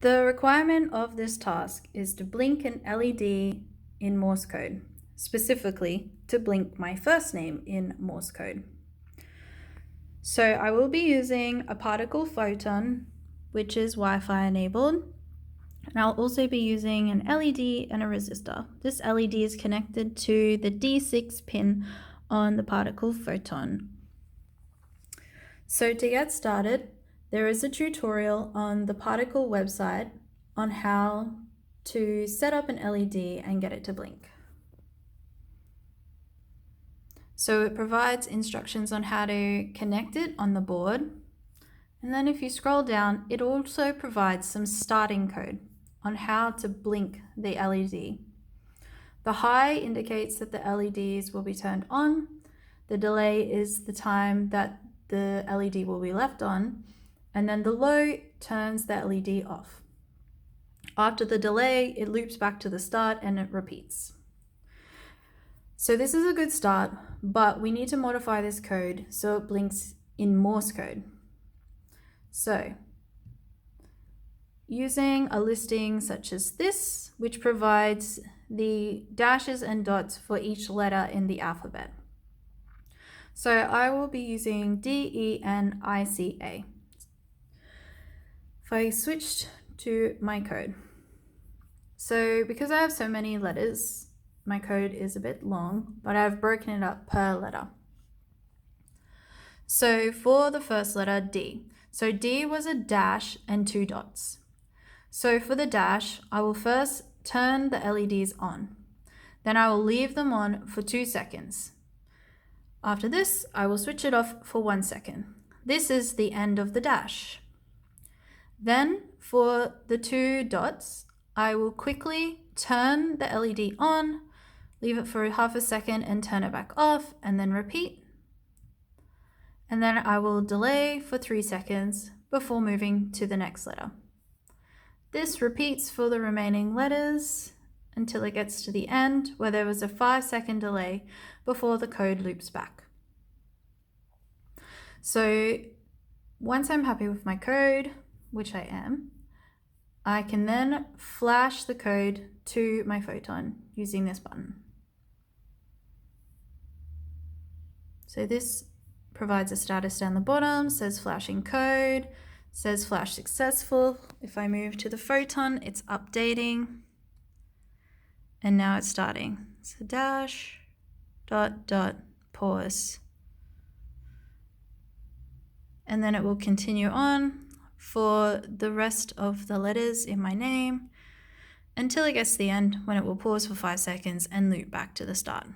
The requirement of this task is to blink an LED in Morse code, specifically to blink my first name in Morse code. So I will be using a particle photon, which is Wi-Fi enabled, and I'll also be using an LED and a resistor. This LED is connected to the D6 pin on the particle photon. So to get started, there is a tutorial on the particle website on how to set up an LED and get it to blink. So it provides instructions on how to connect it on the board. And then if you scroll down, it also provides some starting code on how to blink the LED. The high indicates that the LEDs will be turned on. The delay is the time that the LED will be left on. And then the low turns the LED off. After the delay, it loops back to the start and it repeats. So this is a good start, but we need to modify this code so it blinks in Morse code. So using a listing such as this, which provides the dashes and dots for each letter in the alphabet. So I will be using D-E-N-I-C-A. If I switched to my code. So because I have so many letters, my code is a bit long, but I've broken it up per letter. So for the first letter, D. So D was a dash and 2 dots. So for the dash, I will first turn the LEDs on. Then I will leave them on for 2 seconds. After this, I will switch it off for 1 second. This is the end of the dash. Then for the 2 dots, I will quickly turn the LED on, leave it for half a second and turn it back off, and then repeat. And then I will delay for 3 seconds before moving to the next letter. This repeats for the remaining letters until it gets to the end where there was a 5-second delay before the code loops back. So once I'm happy with my code, which I am, I can then flash the code to my photon using this button. So this provides a status down the bottom, says flashing code, says flash successful. If I move to the photon, it's updating. And now it's starting. So dash, dot, dot, pause. And then it will continue on for the rest of the letters in my name until it gets to the end when it will pause for 5 seconds and loop back to the start.